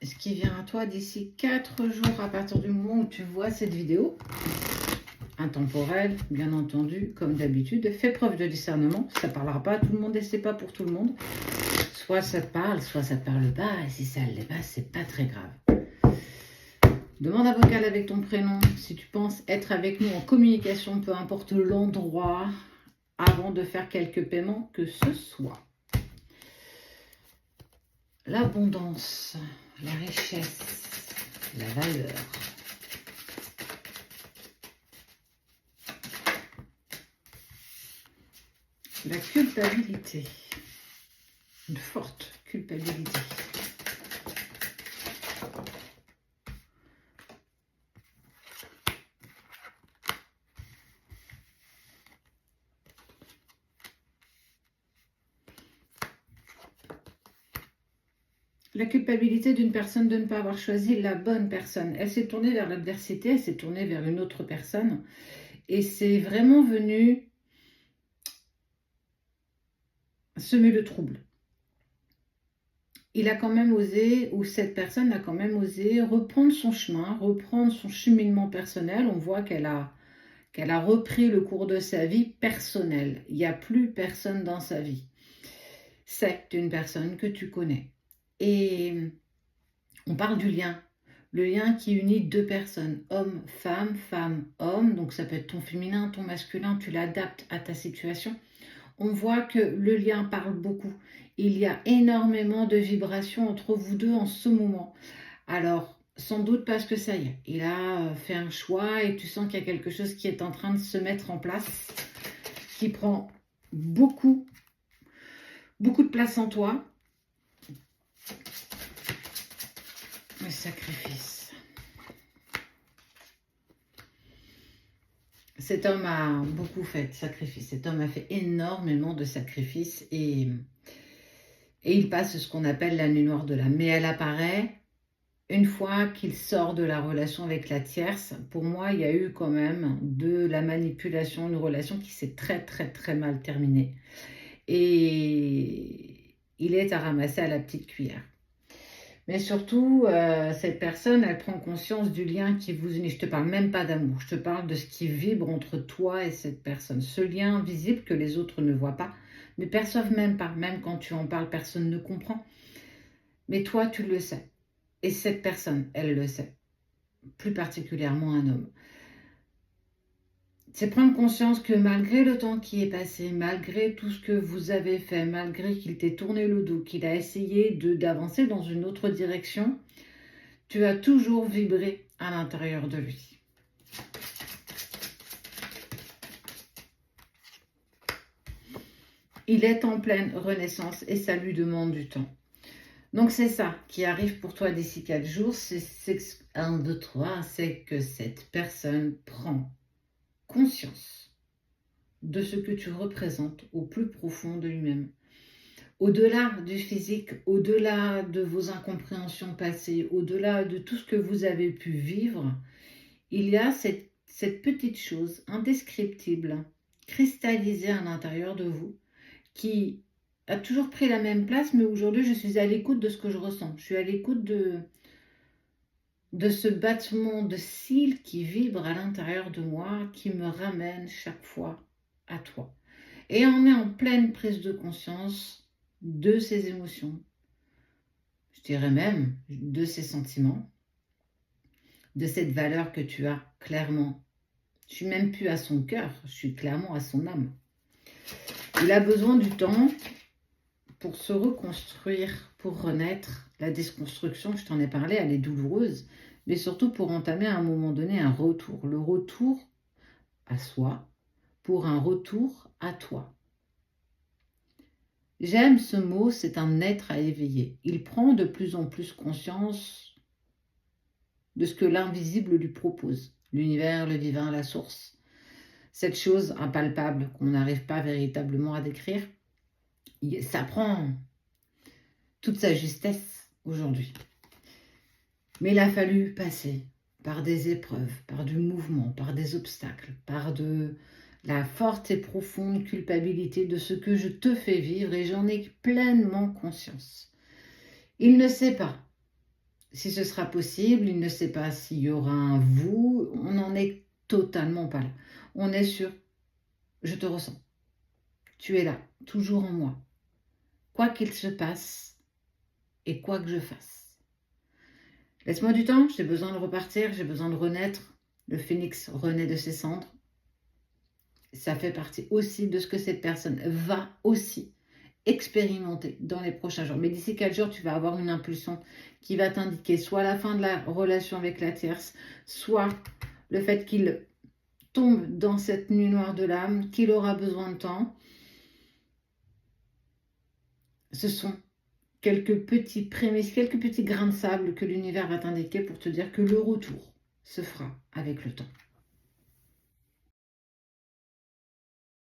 ce qui vient à toi d'ici 4 jours à partir du moment où tu vois cette vidéo. Intemporel, bien entendu, comme d'habitude. Fais preuve de discernement. Ça ne parlera pas à tout le monde et c'est pas pour tout le monde. Soit ça te parle, soit ça te parle pas. Et si ça ne l'est pas, c'est pas très grave. Demande un vocal avec ton prénom si tu penses être avec nous en communication, peu importe l'endroit, avant de faire quelques paiements que ce soit. L'abondance, la richesse, la valeur. La culpabilité, une forte culpabilité. La culpabilité d'une personne de ne pas avoir choisi la bonne personne. Elle s'est tournée vers l'adversité, elle s'est tournée vers une autre personne. Et c'est vraiment venu semer le trouble. Il a quand même osé, ou cette personne a quand même osé reprendre son chemin, reprendre son cheminement personnel. On voit qu'elle a repris le cours de sa vie personnelle. Il n'y a plus personne dans sa vie. C'est une personne que tu connais. Et on parle du lien. Le lien qui unit deux personnes, homme, femme, homme. Donc ça peut être ton féminin, ton masculin, tu l'adaptes à ta situation. On voit que le lien parle beaucoup. Il y a énormément de vibrations entre vous deux en ce moment. Alors, sans doute parce que ça y est, il a fait un choix et tu sens qu'il y a quelque chose qui est en train de se mettre en place, qui prend beaucoup de place en toi. Le sacrifice. Cet homme a beaucoup fait de sacrifices. Cet homme a fait énormément de sacrifices et il passe ce qu'on appelle la nuit noire de l'âme. Mais elle apparaît une fois qu'il sort de la relation avec la tierce. Pour moi, il y a eu quand même de la manipulation, une relation qui s'est très mal terminée. Et il est à ramasser à la petite cuillère. Mais surtout, cette personne, elle prend conscience du lien qui vous unit. Je ne te parle même pas d'amour, je te parle de ce qui vibre entre toi et cette personne. Ce lien invisible que les autres ne voient pas, ne perçoivent même pas. Même quand tu en parles, personne ne comprend. Mais toi, tu le sais. Et cette personne, elle le sait. Plus particulièrement un homme. C'est prendre conscience que malgré le temps qui est passé, malgré tout ce que vous avez fait, malgré qu'il t'ait tourné le dos, qu'il a essayé d'avancer dans une autre direction, tu as toujours vibré à l'intérieur de lui. Il est en pleine renaissance et ça lui demande du temps. Donc c'est ça qui arrive pour toi d'ici 4 jours. C'est 1, 2, 3, c'est que cette personne prend conscience de ce que tu représentes au plus profond de lui-même. Au-delà du physique, au-delà de vos incompréhensions passées, au-delà de tout ce que vous avez pu vivre, il y a cette petite chose indescriptible, cristallisée à l'intérieur de vous, qui a toujours pris la même place, mais aujourd'hui je suis à l'écoute de ce que je ressens. Je suis à l'écoute de ce battement de cils qui vibre à l'intérieur de moi, qui me ramène chaque fois à toi. Et on est en pleine prise de conscience de ces émotions, je dirais même de ces sentiments, de cette valeur que tu as clairement. Je suis même plus à son cœur, je suis clairement à son âme. Il a besoin du temps pour se reconstruire, pour renaître. La déconstruction, je t'en ai parlé, elle est douloureuse, mais surtout pour entamer à un moment donné un retour. Le retour à soi pour un retour à toi. J'aime ce mot, c'est un être à éveiller. Il prend de plus en plus conscience de ce que l'invisible lui propose. L'univers, le divin, la source. Cette chose impalpable qu'on n'arrive pas véritablement à décrire, ça prend toute sa justesse aujourd'hui. Mais il a fallu passer par des épreuves, par du mouvement, par des obstacles, par de la forte et profonde culpabilité de ce que je te fais vivre et j'en ai pleinement conscience. Il ne sait pas si ce sera possible, il ne sait pas s'il y aura un vous, on n'en est totalement pas là. On est sur « je te ressens, tu es là, toujours en moi, quoi qu'il se passe et quoi que je fasse. Laisse-moi du temps, j'ai besoin de repartir, j'ai besoin de renaître. » Le phénix renaît de ses cendres. Ça fait partie aussi de ce que cette personne va aussi expérimenter dans les prochains jours. Mais d'ici 4 jours, tu vas avoir une impulsion qui va t'indiquer soit la fin de la relation avec la tierce, soit le fait qu'il tombe dans cette nuit noire de l'âme, qu'il aura besoin de temps. Ce sont quelques petits prémices, quelques petits grains de sable que l'univers va t'indiquer pour te dire que le retour se fera avec le temps.